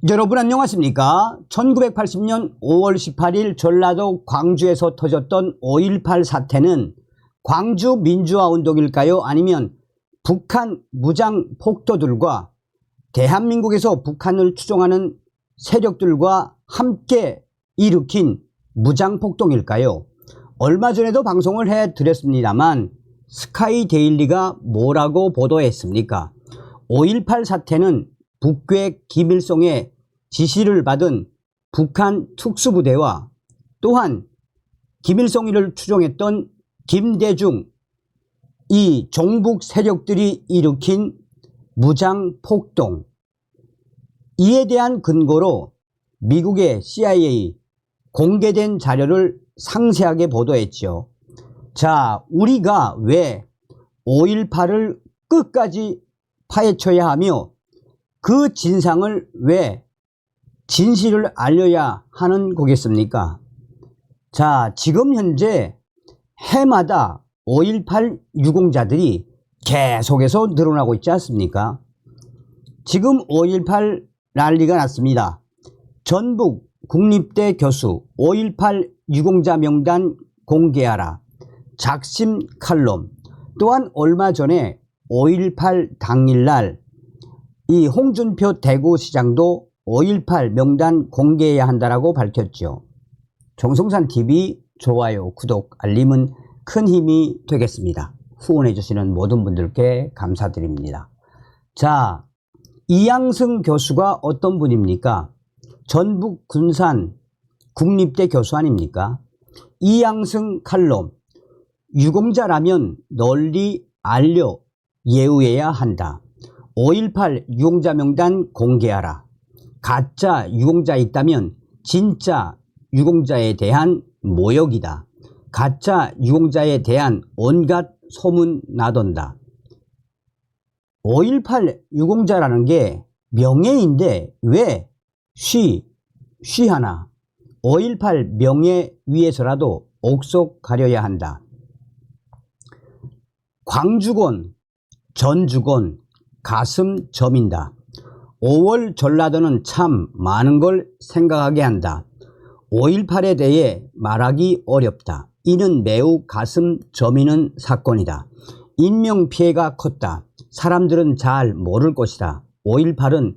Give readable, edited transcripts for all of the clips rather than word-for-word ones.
여러분 안녕하십니까? 1980년 5월 18일 전라도 광주에서 터졌던 5.18 사태는 광주 민주화운동일까요? 아니면 북한 무장 폭도들과 대한민국에서 북한을 추종하는 세력들과 함께 일으킨 무장폭동일까요? 얼마 전에도 방송을 해드렸습니다만 스카이데일리가 뭐라고 보도했습니까? 5.18 사태는 북괴 김일성의 지시를 받은 북한 특수부대와 또한 김일성이를 추종했던 김대중 이 종북 세력들이 일으킨 무장폭동, 이에 대한 근거로 미국의 CIA 공개된 자료를 상세하게 보도했죠. 자, 우리가 왜 5.18을 끝까지 파헤쳐야 하며 그 진상을 왜 진실을 알려야 하는 거겠습니까? 자, 지금 현재 해마다 5.18 유공자들이 계속해서 늘어나고 있지 않습니까? 지금 5.18 난리가 났습니다. 전북 국립대 교수 5.18 유공자 명단 공개하라, 작심 칼럼. 또한 얼마 전에 5.18 당일날 이 홍준표 대구시장도 5.18 명단 공개해야 한다라고 밝혔죠. 정성산TV 좋아요, 구독, 알림은 큰 힘이 되겠습니다. 후원해 주시는 모든 분들께 감사드립니다. 자, 이양승 교수가 어떤 분입니까? 전북 군산 국립대 교수 아닙니까? 이양승 칼럼, 유공자라면 널리 알려 예우해야 한다. 5.18 유공자 명단 공개하라. 가짜 유공자 있다면 진짜 유공자에 대한 모욕이다. 가짜 유공자에 대한 온갖 소문 나돈다. 5.18 유공자라는 게 명예인데 왜 쉬하나 5.18 명예 위해서라도 옥석 가려야 한다. 광주건 전주건 가슴 저민다. 5월 전라도는 참 많은 걸 생각하게 한다. 5.18에 대해 말하기 어렵다. 이는 매우 가슴 저미는 사건이다. 인명피해가 컸다. 사람들은 잘 모를 것이다. 5.18은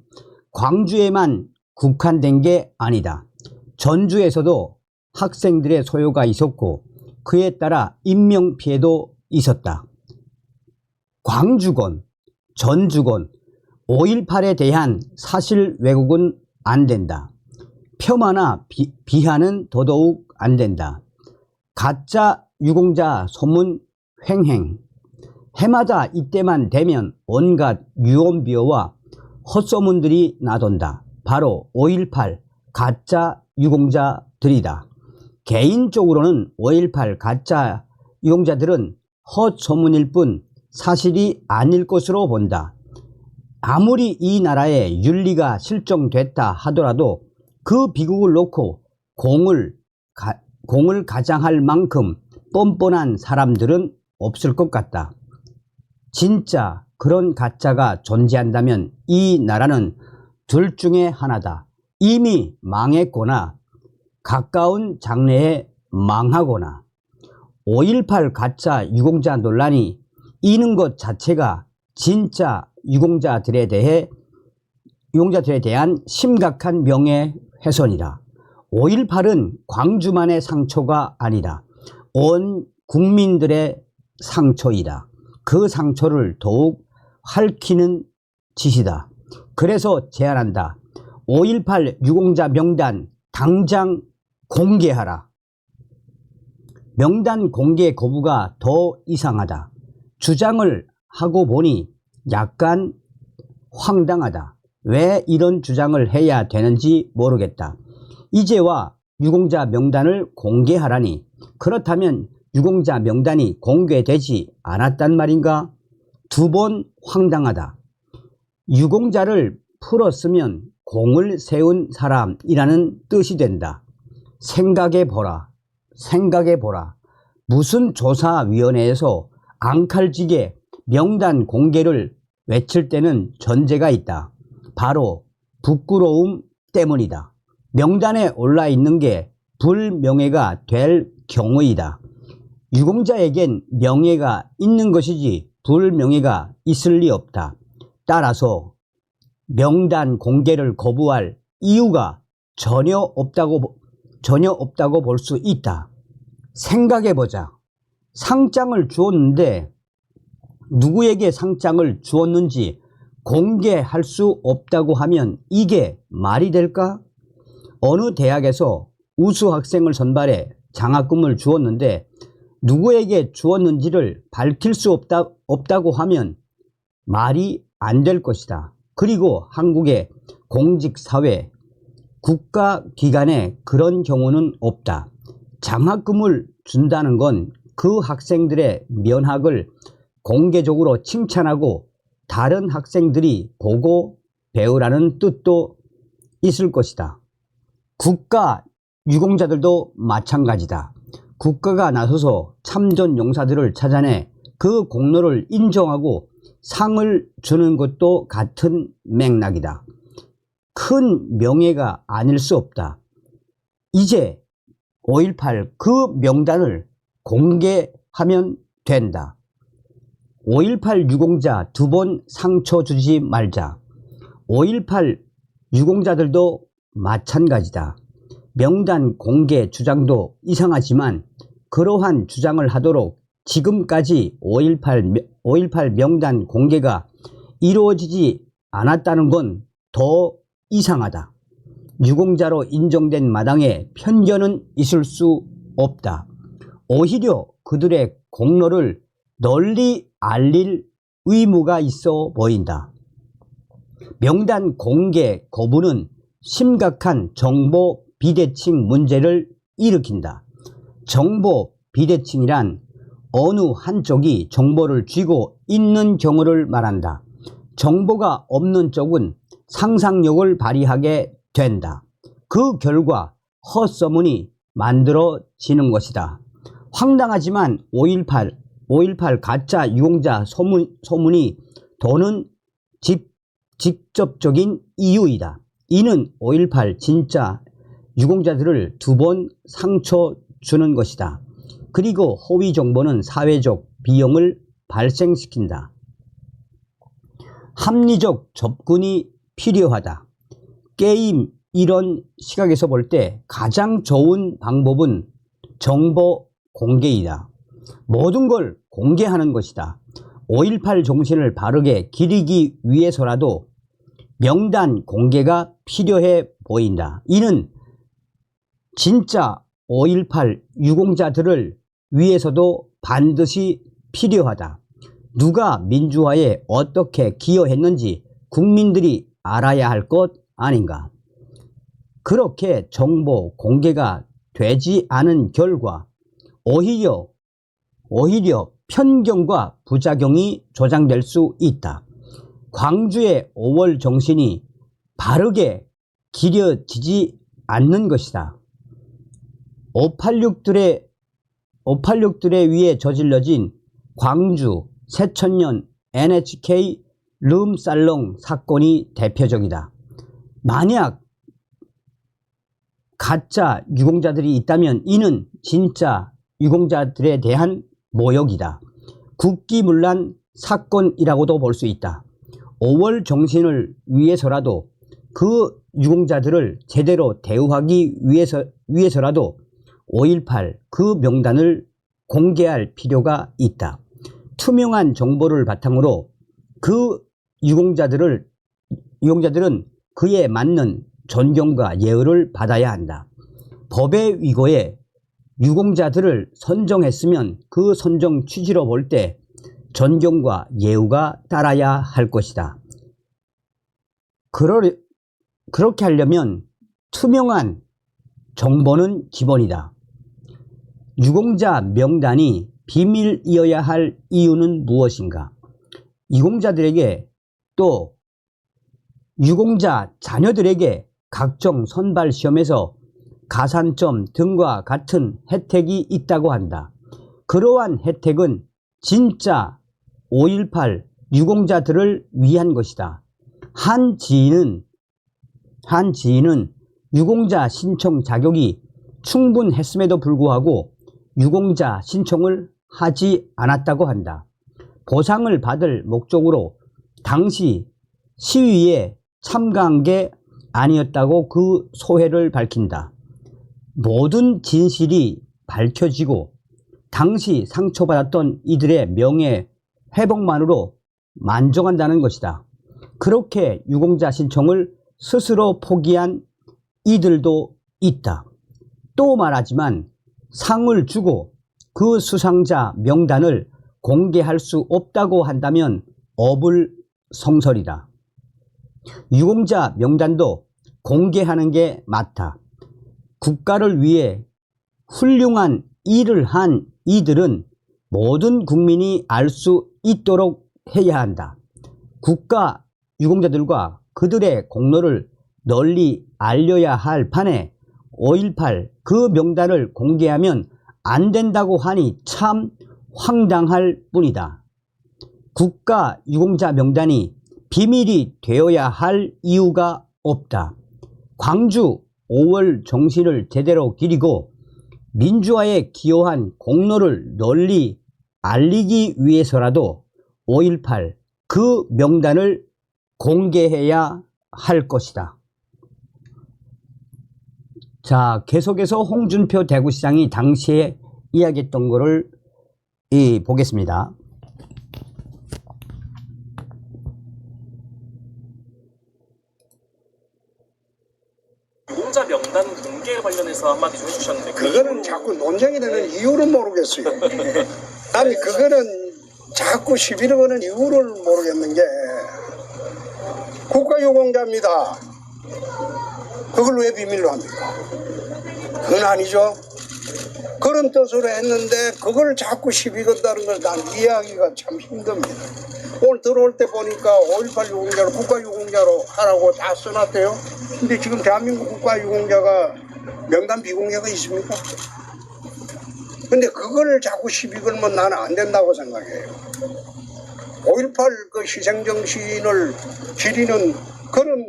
광주에만 국한된 게 아니다. 전주에서도 학생들의 소요가 있었고 그에 따라 인명피해도 있었다. 광주건 전주건 5.18에 대한 사실 왜곡은 안 된다. 폄하나 비하는 더더욱 안 된다. 가짜 유공자 소문 횡행. 해마다 이때만 되면 온갖 유언비어와 헛소문들이 나돈다. 바로 5.18 가짜 유공자들이다. 개인적으로는 5.18 가짜 유공자들은 헛소문일 뿐 사실이 아닐 것으로 본다. 아무리 이 나라에 윤리가 실종됐다 하더라도 그 비극을 놓고 공을 가장할 만큼 뻔뻔한 사람들은 없을 것 같다. 진짜 그런 가짜가 존재한다면 이 나라는 둘 중에 하나다. 이미 망했거나 가까운 장래에 망하거나. 5.18 가짜 유공자 논란이 이는 것 자체가 진짜 유공자들에 대한 심각한 명예훼손이다. 5.18은 광주만의 상처가 아니다. 온 국민들의 상처이다. 그 상처를 더욱 핥히는 짓이다. 그래서 제안한다. 5.18 유공자 명단 당장 공개하라. 명단 공개 거부가 더 이상하다. 주장을 하고 보니 약간 황당하다. 왜 이런 주장을 해야 되는지 모르겠다. 이제와 유공자 명단을 공개하라니, 그렇다면 유공자 명단이 공개되지 않았단 말인가? 두 번 황당하다. 유공자를 풀었으면 공을 세운 사람이라는 뜻이 된다. 생각해보라. 무슨 조사위원회에서 앙칼지게 명단 공개를 외칠 때는 전제가 있다. 바로 부끄러움 때문이다. 명단에 올라 있는 게 불명예가 될 경우이다. 유공자에겐 명예가 있는 것이지 불명예가 있을 리 없다. 따라서 명단 공개를 거부할 이유가 전혀 없다고 볼 수 있다. 생각해보자. 상장을 주었는데 누구에게 상장을 주었는지 공개할 수 없다고 하면 이게 말이 될까? 어느 대학에서 우수 학생을 선발해 장학금을 주었는데 누구에게 주었는지를 밝힐 수 없다고 하면 말이 안 될 것이다. 그리고 한국의 공직사회, 국가기관에 그런 경우는 없다. 장학금을 준다는 건 그 학생들의 면학을 공개적으로 칭찬하고 다른 학생들이 보고 배우라는 뜻도 있을 것이다. 국가 유공자들도 마찬가지다. 국가가 나서서 참전 용사들을 찾아내 그 공로를 인정하고 상을 주는 것도 같은 맥락이다. 큰 명예가 아닐 수 없다. 이제 5.18 그 명단을 공개하면 된다. 5.18 유공자 2번 상처 주지 말자. 5.18 유공자들도 마찬가지다. 명단 공개 주장도 이상하지만 그러한 주장을 하도록 지금까지 5.18 명단 공개가 이루어지지 않았다는 건 더 이상하다. 유공자로 인정된 마당에 편견은 있을 수 없다. 오히려 그들의 공로를 널리 알릴 의무가 있어 보인다. 명단 공개 거부는 심각한 정보 비대칭 문제를 일으킨다. 정보 비대칭이란 어느 한쪽이 정보를 쥐고 있는 경우를 말한다. 정보가 없는 쪽은 상상력을 발휘하게 된다. 그 결과 헛소문이 만들어지는 것이다. 황당하지만 5.18 가짜 유공자 소문이 도는 직접적인 이유이다. 이는 5.18 진짜 유공자들을 2번 상처 주는 것이다. 그리고 허위 정보는 사회적 비용을 발생시킨다. 합리적 접근이 필요하다. 게임 이런 시각에서 볼 때 가장 좋은 방법은 정보 공개이다. 모든 걸 공개하는 것이다. 5.18 정신을 바르게 기리기 위해서라도 명단 공개가 필요해 보인다. 이는 진짜 5.18 유공자들을 위해서도 반드시 필요하다. 누가 민주화에 어떻게 기여했는지 국민들이 알아야 할 것 아닌가. 그렇게 정보 공개가 되지 않은 결과 오히려 편견과 부작용이 조장될 수 있다. 광주의 5월 정신이 바르게 기려지지 않는 것이다. 586들에 의해 저질러진 광주 새천년 NHK 룸살롱 사건이 대표적이다. 만약 가짜 유공자들이 있다면 이는 진짜 유공자들에 대한 모욕이다. 국기문란 사건이라고도 볼 수 있다. 5월 정신을 위해서라도 그 유공자들을 제대로 대우하기 위해서라도 5.18 그 명단을 공개할 필요가 있다. 투명한 정보를 바탕으로 그 유공자들은 그에 맞는 존경과 예의를 받아야 한다. 법의 위고에 유공자들을 선정했으면 그 선정 취지로 볼 때 존경과 예우가 따라야 할 것이다. 그렇게 하려면 투명한 정보는 기본이다. 유공자 명단이 비밀이어야 할 이유는 무엇인가? 유공자들에게 또 유공자 자녀들에게 각종 선발 시험에서 가산점 등과 같은 혜택이 있다고 한다. 그러한 혜택은 진짜 5.18 유공자들을 위한 것이다. 한 지인은 한 지인은 유공자 신청 자격이 충분했음에도 불구하고 유공자 신청을 하지 않았다고 한다. 보상을 받을 목적으로 당시 시위에 참가한 게 아니었다고 그 소회를 밝힌다. 모든 진실이 밝혀지고 당시 상처받았던 이들의 명예 회복만으로 만족한다는 것이다. 그렇게 유공자 신청을 스스로 포기한 이들도 있다. 또 말하지만 상을 주고 그 수상자 명단을 공개할 수 없다고 한다면 어불성설이다. 유공자 명단도 공개하는 게 맞다. 국가를 위해 훌륭한 일을 한 이들은 모든 국민이 알 수 있도록 해야 한다. 국가 유공자들과 그들의 공로를 널리 알려야 할 판에 5.18 그 명단을 공개하면 안 된다고 하니 참 황당할 뿐이다. 국가 유공자 명단이 비밀이 되어야 할 이유가 없다. 광주 5월 정신을 제대로 기리고 민주화에 기여한 공로를 널리 알리기 위해서라도 5.18 그 명단을 공개해야 할 것이다. 자, 계속해서 홍준표 대구시장이 당시에 이야기했던 것을 보겠습니다. 유공자 명단 공개 관련해서 한마디 좀 해주셨는데 그거는 자꾸 논쟁이 되는 이유는 모르겠어요. 아니 그거는 자꾸 시비를 거는 이유를 모르겠는 게 국가유공자입니다. 그걸 왜 비밀로 합니까? 그건 아니죠. 그런 뜻으로 했는데 그걸 자꾸 시비 건다는 걸 난 이해하기가 참 힘듭니다. 오늘 들어올 때 보니까 5.18 유공자로 국가유공자로 하라고 다 써놨대요. 근데 지금 대한민국 국가유공자가 명단 비공개가 있습니까? 근데 그걸 자꾸 시비 걸면 나는 안 된다고 생각해요. 5.18 그 희생정신을 기리는 그런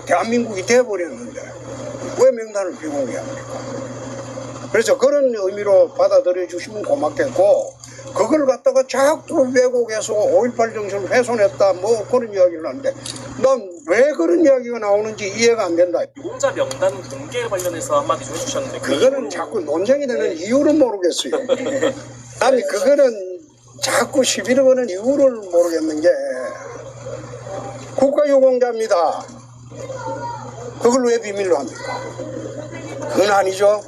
대한민국이 돼버렸는데 왜 명단을 비공개합니까? 그래서 그런 의미로 받아들여 주시면 고맙겠고, 그걸 갖다가 자꾸 왜곡해서 5.18 정신을 훼손했다 뭐 그런 이야기를 하는데 난 왜 그런 이야기가 나오는지 이해가 안 된다. 유공자 명단 공개 관련해서 한마디 좀 해주셨는데 그거는 자꾸 논쟁이 되는 이유는 모르겠어요. 아니 그거는 자꾸 시비를 거는 이유를 모르겠는 게 국가유공자입니다. 그걸 왜 비밀로 합니까? 그건 아니죠.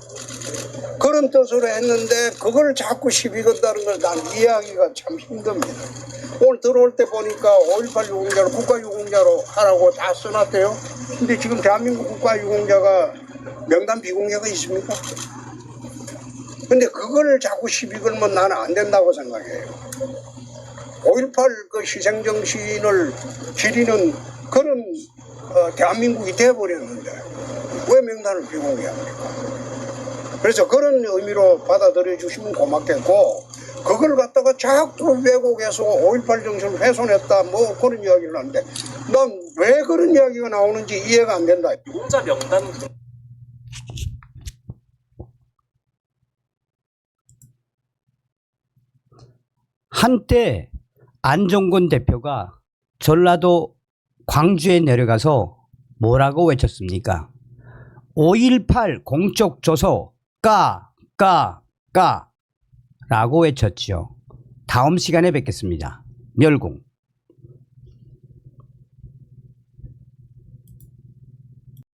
그런 뜻으로 했는데 그걸 자꾸 시비 건다는 걸 난 이해하기가 참 힘듭니다. 오늘 들어올 때 보니까 5.18 유공자로 국가유공자로 하라고 다 써놨대요. 근데 지금 대한민국 국가유공자가 명단 비공개가 있습니까? 근데 그걸 자꾸 시비 걸면 나는 안 된다고 생각해요. 5.18 그 희생정신을 기리는 그런 대한민국이 돼버렸는데 왜 명단을 비공개합니까? 그래서 그런 의미로 받아들여 주시면 고맙겠고, 그걸 갖다가 자꾸 왜곡해서 5.18 정신을 훼손했다 뭐 그런 이야기를 하는데 난 왜 그런 이야기가 나오는지 이해가 안 된다. 유공자 명단 한때 안종건 대표가 전라도 광주에 내려가서 뭐라고 외쳤습니까? 5.18 공적 조서 라고 외쳤지요. 다음 시간에 뵙겠습니다. 멸공.